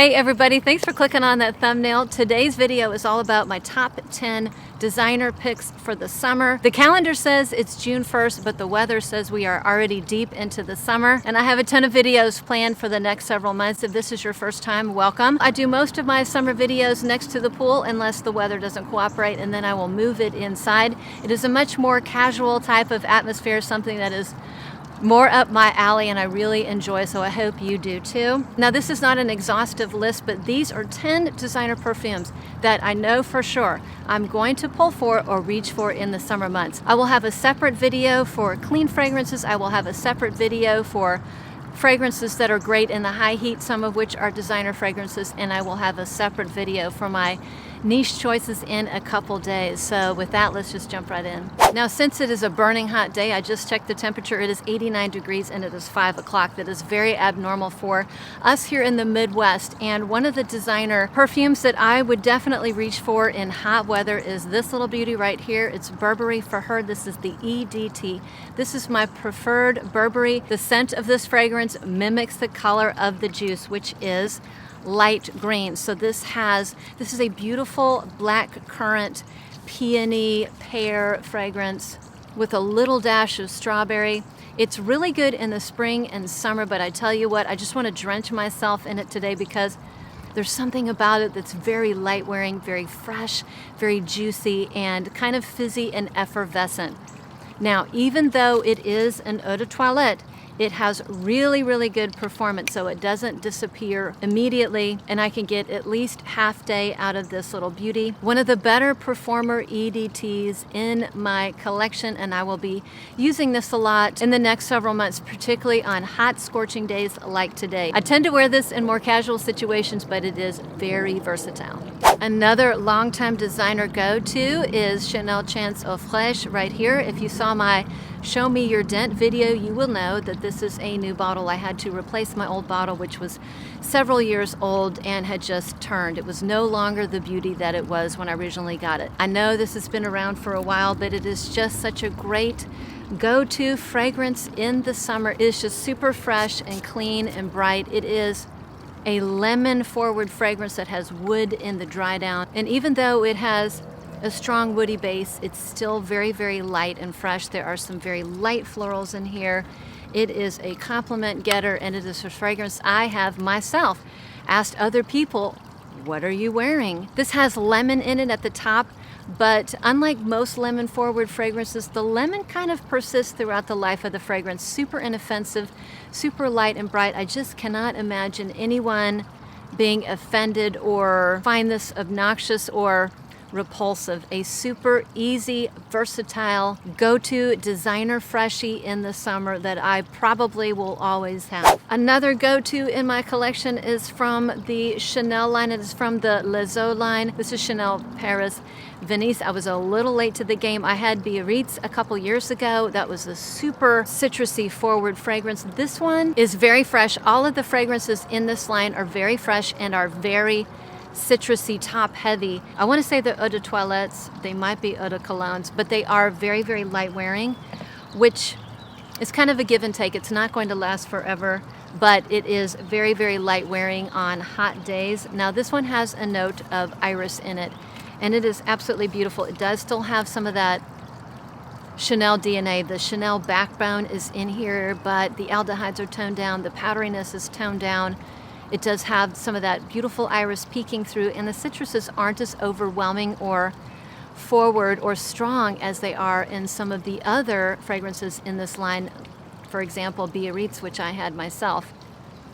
Hey everybody, thanks for clicking on that thumbnail. Today's video is all about my top 10 designer picks for the summer. The calendar says it's June 1st, but the weather says we are already deep into the summer. And I have a ton of videos planned for the next several months. If this is your first time, welcome. I do most of my summer videos next to the pool unless the weather doesn't cooperate, and then I will move it inside. It is a much more casual type of atmosphere, something that is more up my alley and I really enjoy, so I hope you do too. Now this is not an exhaustive list, but these are 10 designer perfumes that I know for sure I'm going to pull for or reach for in the summer months. I will have a separate video for clean fragrances. I will have a separate video for fragrances that are great in the high heat, some of which are designer fragrances, and I will have a separate video for my niche choices in a couple days. So with that, let's just jump right in. Now, since it is a burning hot day, I just checked the temperature. It is 89 degrees and it is 5 o'clock. That is very abnormal for us here in the Midwest. And one of the designer perfumes that I would definitely reach for in hot weather is this little beauty right here. It's Burberry For Her. This is the EDT. This is my preferred Burberry. The scent of this fragrance mimics the color of the juice, which is light green. So this is a beautiful black currant peony pear fragrance with a little dash of strawberry. It's really good in the spring and summer, but I tell you what, I just want to drench myself in it today because there's something about it that's very light wearing, very fresh, very juicy, and kind of fizzy and effervescent. Now, even though it is an eau de toilette, it has really, really good performance, so it doesn't disappear immediately, and I can get at least half day out of this little beauty. One of the better performer EDTs in my collection, and I will be using this a lot in the next several months, particularly on hot, scorching days like today. I tend to wear this in more casual situations, but it is very versatile. Another longtime designer go-to is Chanel Chance Eau Fraiche right here. If you saw my Show Me Your Dent video, you will know that this is a new bottle. I had to replace my old bottle, which was several years old and had just turned. It was no longer the beauty that it was when I originally got it. I know this has been around for a while, but it is just such a great go-to fragrance in the summer. It is just super fresh and clean and bright. It is a lemon forward fragrance that has wood in the dry down, and even though it has a strong woody base, it's still very, very light and fresh. There are some very light florals in here. It is a compliment getter, and it is a fragrance I have myself asked other people, what are you wearing? This has lemon in it at the top, but unlike most lemon forward fragrances, the lemon kind of persists throughout the life of the fragrance. Super inoffensive, super light and bright. I just cannot imagine anyone being offended or find this obnoxious or repulsive. A super easy, versatile, go-to designer freshie in the summer that I probably will always have. Another go-to in my collection is from the Chanel line. It is from the Les Eaux line. This is Chanel Paris-Venise. I was a little late to the game. I had Biarritz a couple years ago. That was a super citrusy forward fragrance. This one is very fresh. All of the fragrances in this line are very fresh and are very citrusy, top heavy. I want to say they're eau de toilettes, they might be eau de colognes, but they are very, very light wearing, which is kind of a give and take. It's not going to last forever, but it is very, very light wearing on hot days. Now this one has a note of iris in it, and it is absolutely beautiful. It does still have some of that Chanel DNA. The Chanel backbone is in here, but the aldehydes are toned down, the powderiness is toned down. It does have some of that beautiful iris peeking through, and the citruses aren't as overwhelming or forward or strong as they are in some of the other fragrances in this line. For example, Biarritz, which I had myself,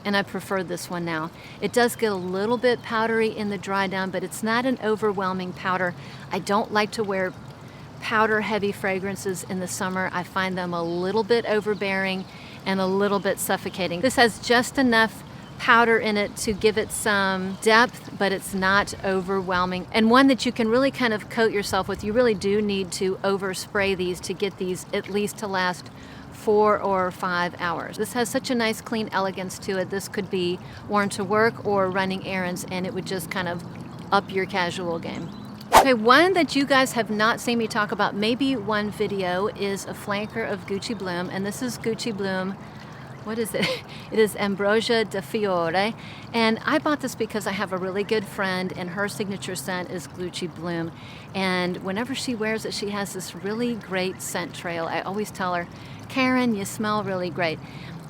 and I prefer this one now. It does get a little bit powdery in the dry down, but it's not an overwhelming powder. I don't like to wear powder heavy fragrances in the summer. I find them a little bit overbearing and a little bit suffocating. This has just enough powder in it to give it some depth, but it's not overwhelming, and one that you can really kind of coat yourself with. You really do need to overspray these to get these at least to last 4 or 5 hours. This has such a nice clean elegance to it. This could be worn to work or running errands, and it would just kind of up your casual game. Okay, one that you guys have not seen me talk about, maybe one video, is a flanker of Gucci Bloom, and this is Gucci Bloom what is it? It is Ambrosia de Fiori. And I bought this because I have a really good friend and her signature scent is Gucci Bloom. And whenever she wears it, she has this really great scent trail. I always tell her, Karen, you smell really great.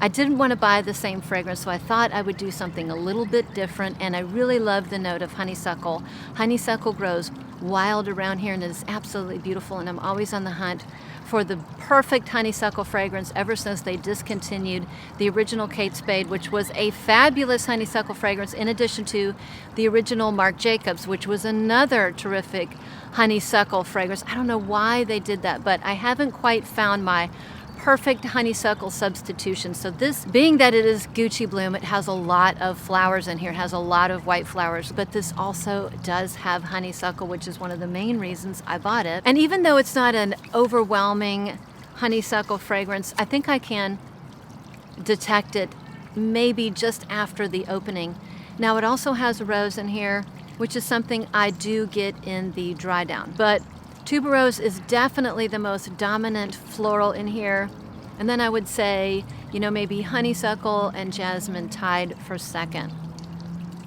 I didn't want to buy the same fragrance, so I thought I would do something a little bit different, and I really love the note of honeysuckle. Honeysuckle grows wild around here and it is absolutely beautiful, and I'm always on the hunt for the perfect honeysuckle fragrance ever since they discontinued the original Kate Spade, which was a fabulous honeysuckle fragrance, in addition to the original Marc Jacobs, which was another terrific honeysuckle fragrance. I don't know why they did that, but I haven't quite found my perfect honeysuckle substitution. So this, being that it is Gucci Bloom, it has a lot of flowers in here. It has a lot of white flowers, but this also does have honeysuckle, which is one of the main reasons I bought it. And even though it's not an overwhelming honeysuckle fragrance, I think I can detect it maybe just after the opening. Now it also has rose in here, which is something I do get in the dry down, but tuberose is definitely the most dominant floral in here. And then I would say, you know, maybe honeysuckle and jasmine tied for second.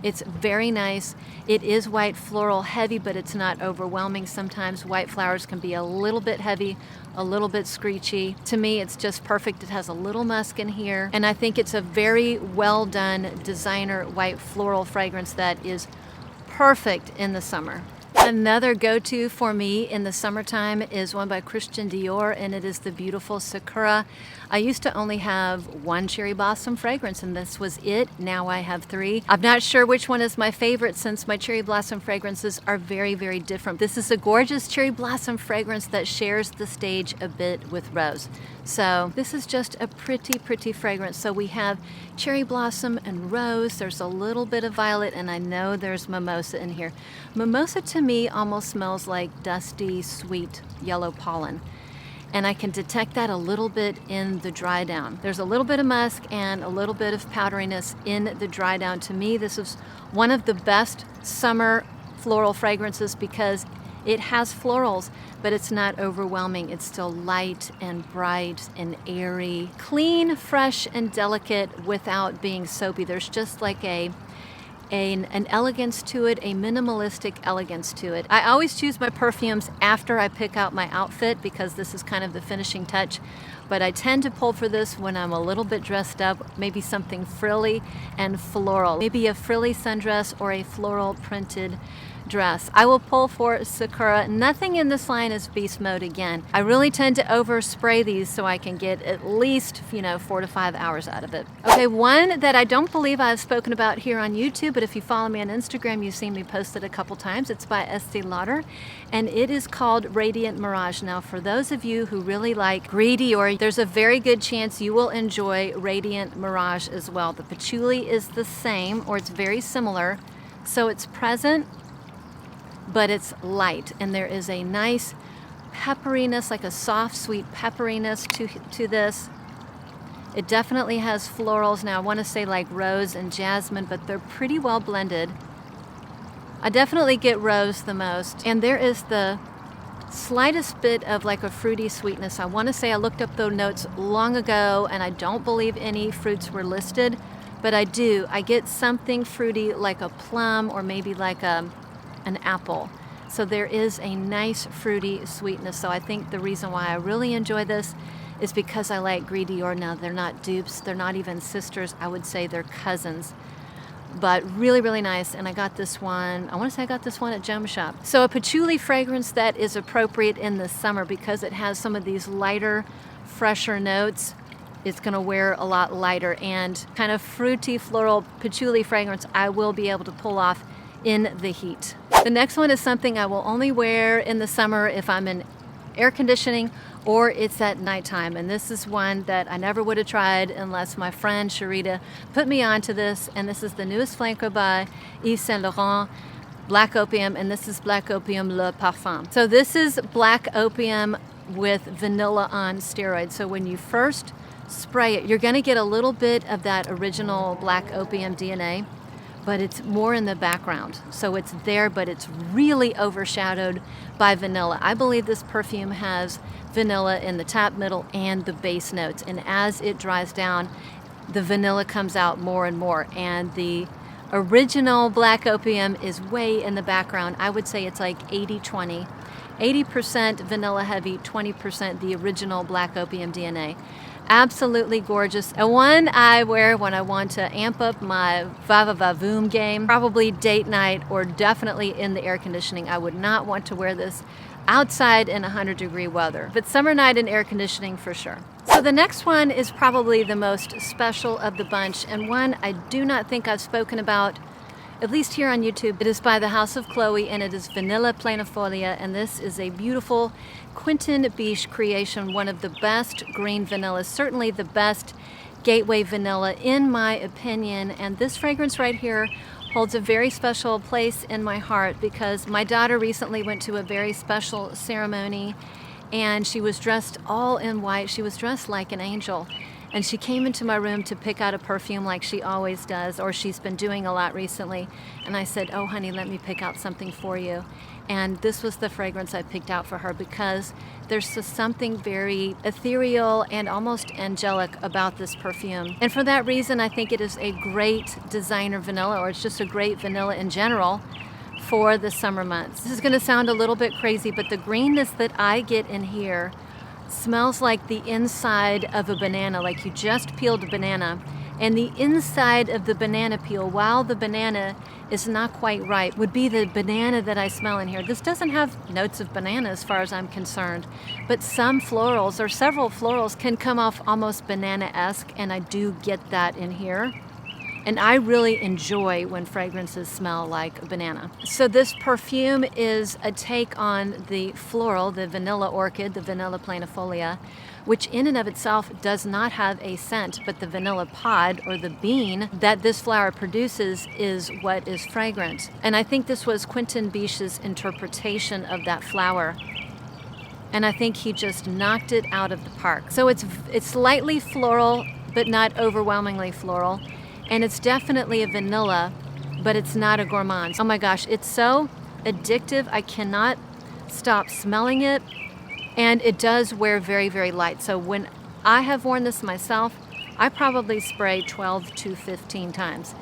It's very nice. It is white floral heavy, but it's not overwhelming. Sometimes white flowers can be a little bit heavy, a little bit screechy. To me, it's just perfect. It has a little musk in here. And I think it's a very well done designer white floral fragrance that is perfect in the summer. Another go-to for me in the summertime is one by Christian Dior, and it is the beautiful Sakura. I used to only have one cherry blossom fragrance, and this was it. Now I have 3. I'm not sure which one is my favorite since my cherry blossom fragrances are very, very different. This is a gorgeous cherry blossom fragrance that shares the stage a bit with rose. So this is just a pretty, pretty fragrance. So we have cherry blossom and rose. There's a little bit of violet, and I know there's mimosa in here. Mimosa to me almost smells like dusty, sweet yellow pollen. And I can detect that a little bit in the dry down. There's a little bit of musk and a little bit of powderiness in the dry down. To me, this is one of the best summer floral fragrances because it has florals, but it's not overwhelming. It's still light and bright and airy, clean, fresh, and delicate without being soapy. There's just like an elegance to it, a minimalistic elegance to it. I always choose my perfumes after I pick out my outfit because this is kind of the finishing touch, but I tend to pull for this when I'm a little bit dressed up, maybe something frilly and floral, maybe a frilly sundress or a floral printed dress. I will pull for Sakura. Nothing in this line is beast mode again. I really tend to overspray these so I can get at least, 4 to 5 hours out of it. Okay, one that I don't believe I've spoken about here on YouTube, but if you follow me on Instagram, you've seen me post it a couple times. It's by Estee Lauder, and it is called Radiant Mirage. Now, for those of you who really like Gris Dior, there's a very good chance you will enjoy Radiant Mirage as well. The patchouli is the same, or it's very similar, so it's present, but it's light, and there is a nice pepperiness, like a soft, sweet pepperiness to this. It definitely has florals. Now, I want to say like rose and jasmine, but they're pretty well blended. I definitely get rose the most, and there is the slightest bit of like a fruity sweetness. I want to say I looked up the notes long ago, and I don't believe any fruits were listed, but I do. I get something fruity like a plum or maybe like an apple. So there is a nice fruity sweetness. So I think the reason why I really enjoy this is because I like Gris Dior. Now, they're not dupes, they're not even sisters. I would say they're cousins, but really, really nice. And I got this one, I want to say I got this one at Gem Shop. So a patchouli fragrance that is appropriate in the summer because it has some of these lighter, fresher notes. It's going to wear a lot lighter, and kind of fruity floral patchouli fragrance I will be able to pull off in the heat. The next one is something I will only wear in the summer if I'm in air conditioning or it's at nighttime, and this is one that I never would have tried unless my friend Sharita put me onto this, and this is the newest flanker by Yves Saint Laurent, Black Opium, and this is Black Opium Le Parfum. So this is Black Opium with vanilla on steroids. So when you first spray it, you're going to get a little bit of that original Black Opium DNA, but it's more in the background. So it's there, but it's really overshadowed by vanilla. I believe this perfume has vanilla in the top, middle, and the base notes. And as it dries down, the vanilla comes out more and more. And the original Black Opium is way in the background. I would say it's like 80-20. 80% vanilla heavy, 20% the original Black Opium DNA. Absolutely gorgeous. And one I wear when I want to amp up my va-va-va-voom game. Probably date night or definitely in the air conditioning. I would not want to wear this outside in 100-degree weather, but summer night in air conditioning for sure. So the next one is probably the most special of the bunch, and one I do not think I've spoken about, at least here on YouTube. It is by the House of Chloe, and it is Vanilla Planifolia, and this is a beautiful Quentin Biche creation, one of the best green vanillas, certainly the best gateway vanilla in my opinion. And this fragrance right here holds a very special place in my heart because my daughter recently went to a very special ceremony and she was dressed all in white. She was dressed like an angel. And she came into my room to pick out a perfume like she always does, or she's been doing a lot recently. And I said, oh honey, let me pick out something for you. And this was the fragrance I picked out for her because there's just something very ethereal and almost angelic about this perfume. And for that reason, I think it is a great designer vanilla, or it's just a great vanilla in general for the summer months. This is gonna sound a little bit crazy, but the greenness that I get in here smells like the inside of a banana, like you just peeled a banana. And the inside of the banana peel, while the banana is not quite ripe, would be the banana that I smell in here. This doesn't have notes of banana as far as I'm concerned, but some florals, or several florals, can come off almost banana-esque, and I do get that in here. And I really enjoy when fragrances smell like a banana. So this perfume is a take on the floral, the vanilla orchid, the Vanilla Planifolia, which in and of itself does not have a scent, but the vanilla pod, or the bean that this flower produces, is what is fragrant. And I think this was Quentin Biche's interpretation of that flower. And I think he just knocked it out of the park. So it's slightly floral, but not overwhelmingly floral. And it's definitely a vanilla, but it's not a gourmand. Oh my gosh, it's so addictive. I cannot stop smelling it. And it does wear very, very light. So when I have worn this myself, I probably spray 12 to 15 times.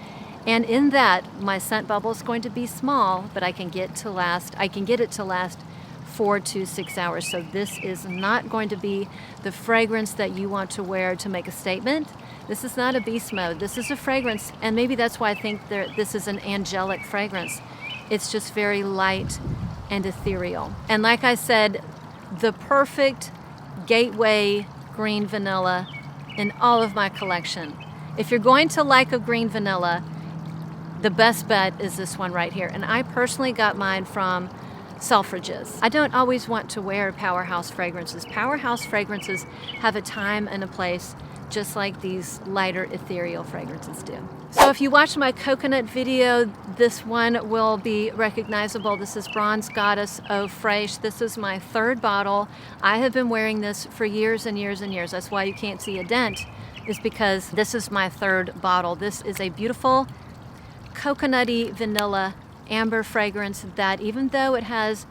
And in that, my scent bubble is going to be small, but I can get it to last 4 to 6 hours. So this is not going to be the fragrance that you want to wear to make a statement. This is not a beast mode. This is a fragrance, and maybe that's why I think this is an angelic fragrance. It's just very light and ethereal. And like I said, the perfect gateway green vanilla in all of my collection. If you're going to like a green vanilla, the best bet is this one right here. And I personally got mine from Selfridges. I don't always want to wear powerhouse fragrances. Powerhouse fragrances have a time and a place, just like these lighter ethereal fragrances do. So if you watch my coconut video, this one will be recognizable. This is Bronze Goddess of Fraiche. This is my third bottle. I have been wearing this for years and years and years. That's why you can't see a dent, is because this is my third bottle. This is a beautiful coconutty vanilla amber fragrance that, even though it has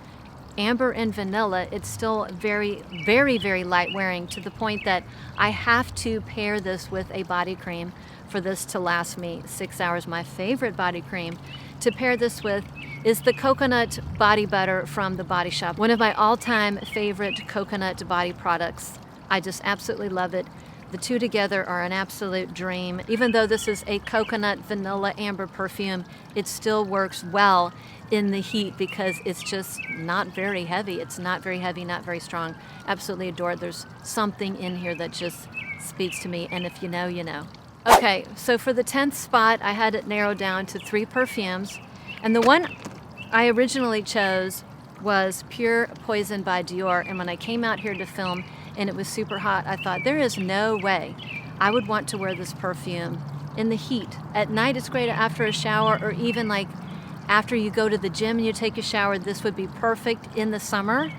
amber and vanilla, it's still very, very, very light wearing, to the point that I have to pair this with a body cream for this to last me 6 hours. My favorite body cream to pair this with is the coconut body butter from the Body Shop. One of my all-time favorite coconut body products. I just absolutely love it. The two together are an absolute dream. Even though this is a coconut vanilla amber perfume, it still works well in the heat because it's just not very heavy. It's not very heavy, not very strong. Absolutely adore it. There's something in here that just speaks to me, and if you know, you know. Okay, so for the 10th spot, I had it narrowed down to 3 perfumes, and the one I originally chose was Pure Poison by DIOR. And when I came out here to film and it was super hot, I thought there is no way I would want to wear this perfume in the heat. At night it's great after a shower, or even like after you go to the gym and you take a shower. This would be perfect in the summer,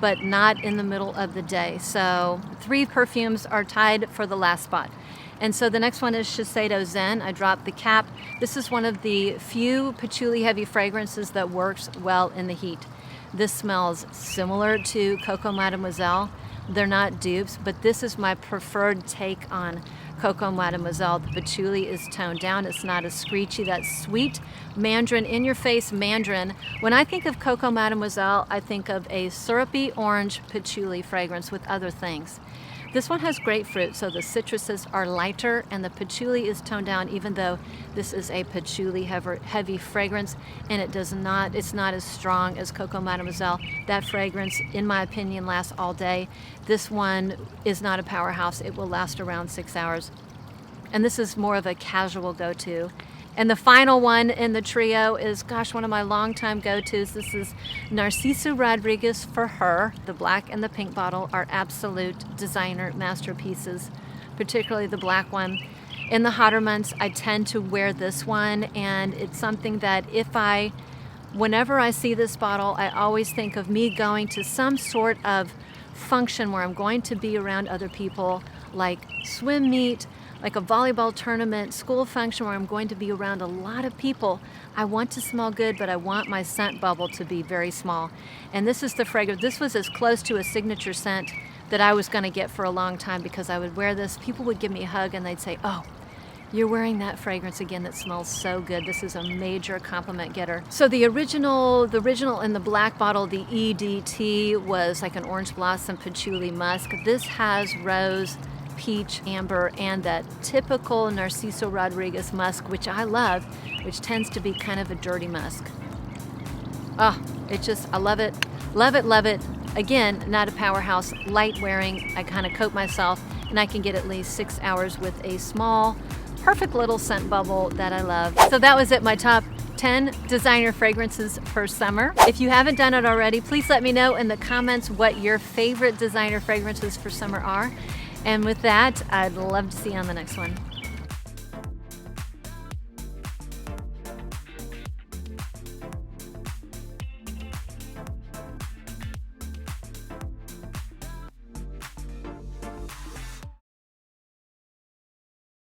but not in the middle of the day. So 3 perfumes are tied for the last spot. And so the next one is Shiseido Zen. I dropped the cap. This is one of the few patchouli heavy fragrances that works well in the heat. This smells similar to Coco Mademoiselle. They're not dupes, but this is my preferred take on Coco Mademoiselle. The patchouli is toned down. It's not as screechy. That sweet mandarin, in-your-face mandarin. When I think of Coco Mademoiselle, I think of a syrupy orange patchouli fragrance with other things. This one has grapefruit, so the citruses are lighter and the patchouli is toned down, even though this is a patchouli heavy fragrance, and it's not as strong as Coco Mademoiselle. That fragrance, in my opinion, lasts all day. This one is not a powerhouse. It will last around 6 hours. And this is more of a casual go-to. And the final one in the trio is, gosh, one of my longtime go-tos. This is Narciso Rodriguez For Her. The black and the pink bottle are absolute designer masterpieces, particularly the black one. In the hotter months, I tend to wear this one, and it's something that whenever I see this bottle, I always think of me going to some sort of function where I'm going to be around other people, like swim meet, like a volleyball tournament, school function where I'm going to be around a lot of people. I want to smell good, but I want my scent bubble to be very small. And this is the fragrance. This was as close to a signature scent that I was going to get for a long time, because I would wear this. People would give me a hug and they'd say, "Oh, you're wearing that fragrance again that smells so good." This is a major compliment getter. So the original in the black bottle, the EDT, was like an orange blossom patchouli musk. This has rose, peach, amber, and that typical Narciso Rodriguez musk, which I love, which tends to be kind of a dirty musk. Oh, I love it, love it, love it. Again, not a powerhouse, light wearing. I kind of coat myself, and I can get at least 6 hours with a small, perfect little scent bubble that I love. So that was it, my top 10 designer fragrances for summer. If you haven't done it already, please let me know in the comments what your favorite designer fragrances for summer are. And with that, I'd love to see you on the next one.